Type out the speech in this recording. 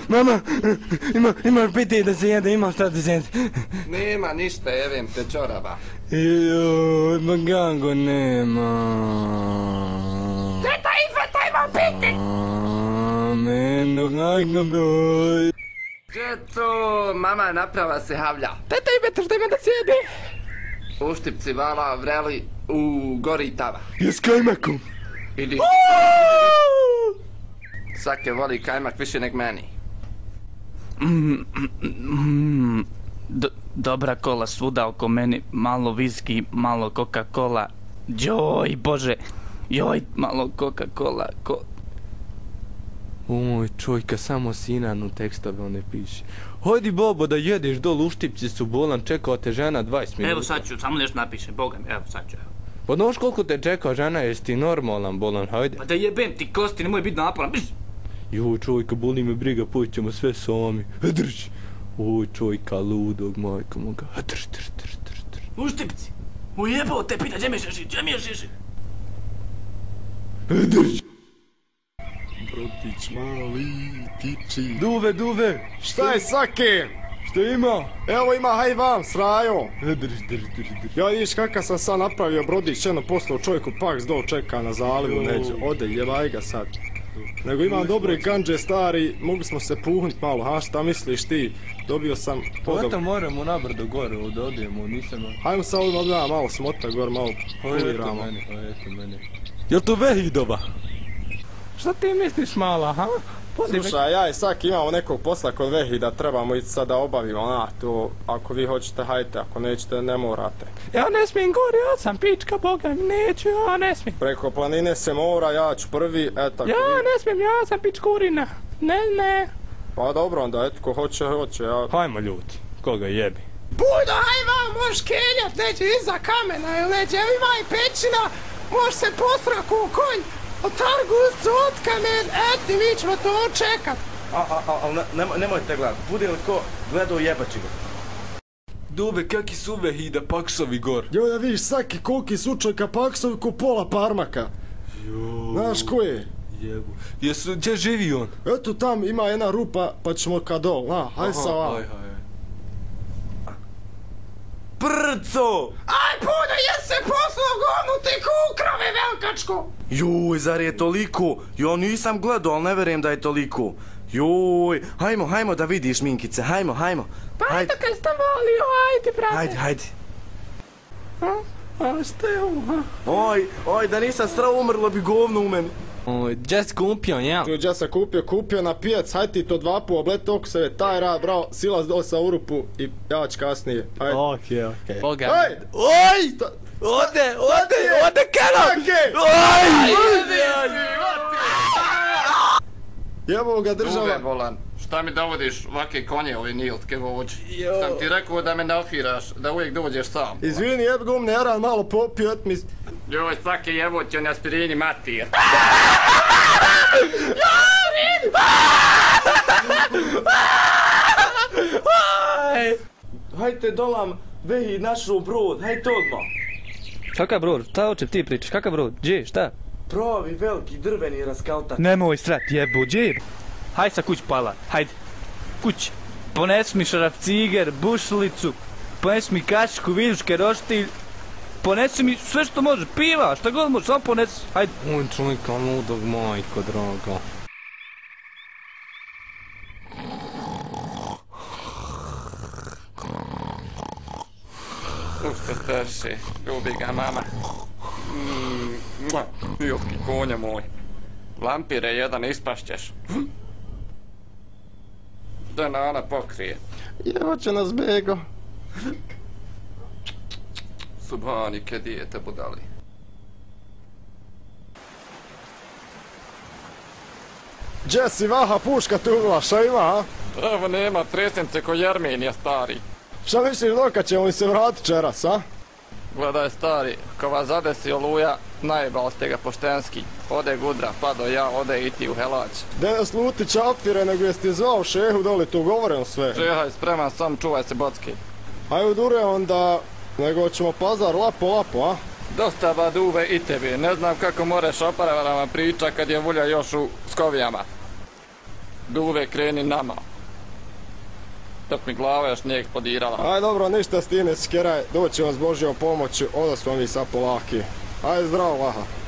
Mama, imaš piti da se jede, imaš šta ti sjeti? Nema ništa, jevim te čorava. Joj, ma kako nema? Teta, izvataj vam piti! Meno, kako broj? Djeco, mama naprava se havlja. Teta, imate što ima da sjedi? Uštipci vala vreli u gori tava. Je s kajmakom. Idi. Svake voli kajmak više nek meni. Dobra kola svuda oko meni, malo viski, malo Coca-Cola. Joj, bože, joj, malo Coca-Cola. Oj, čojka, samo Sinanu tekstove one piše. Hojdi Bobo da jedeš dol, uštipci su bolan, čekao te žena 20 minuta. Evo sad ću, samo nešto napišem, boga mi, evo sad ću, evo. Pa znaš koliko te čeka žena, jesi ti normalan bolan, hajde. Pa da jebem ti kosti, nemoj biti naporan, biš! Joj, čojka, boli me briga, poćemo sve sami. Drž! Oj, čojka, ludog, majko moga. Drž. Uštipci! Ujebao te pita, gdje mi je šešir, gdje mi je šešir? Drž! Brotić mali, tiči. Duve! Šta je Saki? Šta ima? Evo ima, haj vam, srajo. Drž. Ja vidiš kakav sam sad napravio brodić, jedno poslao čovjeku paks do čeka na zalivu neđe. Ode, jevaj ga sad. Nego imam dobre ganđe stari, mogli smo se puhnut malo, ha šta misliš ti? Dobio sam podobno. Eto moramo nabrdo gore, da odijemo, nisam... Hajmo sad ovdje malo smota gore, malo kuliramo. Eto mene. Jel to Vehidova? Šta ti misliš mala, ha? Slušaj, ja i Saki imamo nekog posla kod Vehida, trebamo ići sad da obavimo, to ako vi hoćete hajte, ako nećete ne morate. Ja ne smijem gore, ja sam pička, boga mi, neću, ja ne smijem. Preko planine se mora, ja ću prvi, eto. Ja ne smijem, ja sam pičkurina. Ne. Pa dobro onda, eto, ko hoće, ja... Hajmo ljudi, koga jebi. Bujdo, haj vam, možeš kenjat, neće iza kamena ili neće, evo ima i pećina, možeš se posrak u konj. O Targuscu od kamen, eti, mi ćemo to čekat. Nemojte gledat, bude li ko gledao jebaći ga. Dube, kaki su Vehida paksovi gor? Jo, da vidiš Saki koliki su čovjeka paksovi ko pola parmaka. Znaš ko je? Jebu. Jesu, gdje živi on? Eto tam ima jedna rupa, pa ćemo ka dol, haj sa vam. Haj. Prco! Aj, Budo, jes se poslao gonuti kukrove, velkačko! Joj, zar je toliko? Jo, nisam gledao, ali ne verujem da je toliko. Joj, hajmo da vidiš, Minkice, hajmo. Pa eto kaj sam volio, ajde, brate. Hajde. A šta je ovo, ha? Oj, da nisam srao, umrlo bi govno u meni. Oj, gdje si kupio, jel? Tu gdje sam kupio na pijac, hajde ti to 2 puta oblet oko sebe, taj rad, bravo, silaz dol sa urupu i ja ću kasnije, hajde. Okej. Boga. Hajde! Oj! Ode, Kenan! Jebo ga država. Duve bolan, šta mi dovodiš ovake konje, ovi niltke vođe? Sam ti rekao da me ne ofiraš, da uvijek dođeš sam. Izvini, jeb gumne, jaran malo popio, et mi... Joj, svake jeboće on aspirini matir. Hajte dolam, Vehi našao brod, hajte odmah. Kakav brod? Šta hoće ti pričaš? Kakav brod? Gdje? Šta? Pravi, veliki, drveni raskaltat. Nemoj srat, jebo, gdje? Haj sa kuć pala, hajde. Kuć. Pones mi šrafciger, bušlicu, pones mi kašiku, viljuške, roštilj. Ponesi mi sve što može, piva, šta god može, samo ponesi, hajde. Oj, čovjeka ludog, majko draga. Ušto strši, ljubi ga mama. Milki konja moj. Vampire jedan ispašćeš. Da Nana pokrije. Jevo će nas bego. Subhanike dijete budali. Gdje si vaha puška tu ugla, šta ima, a? Evo nema tresence ko Jermenija stari. Šta misliš dokad ćemo li se vratit čeras, a? Gledaj stari, ko vas zadesi oluja, najebal ste ga poštenski. Ode Gudra, pado ja, ode i ti u helać. Denes luti čapfire, nego jesi ti zvao šehu doli, tu govorim sve. Žehaj spreman, sam čuvaj se bocki. Hajde dure onda, nego ćemo pazar lapo, a? Dosta ba Duve i tebi, ne znam kako moreš o paravarama priča kad je Vulja još u skovijama. Duve kreni nama. Dok mi glava još nijeg podirala. Aj dobro, ništa s ti ne skeraj, doći vam s Božjom pomoći, onda smo mi sad polaki. Aj zdravo, Laha.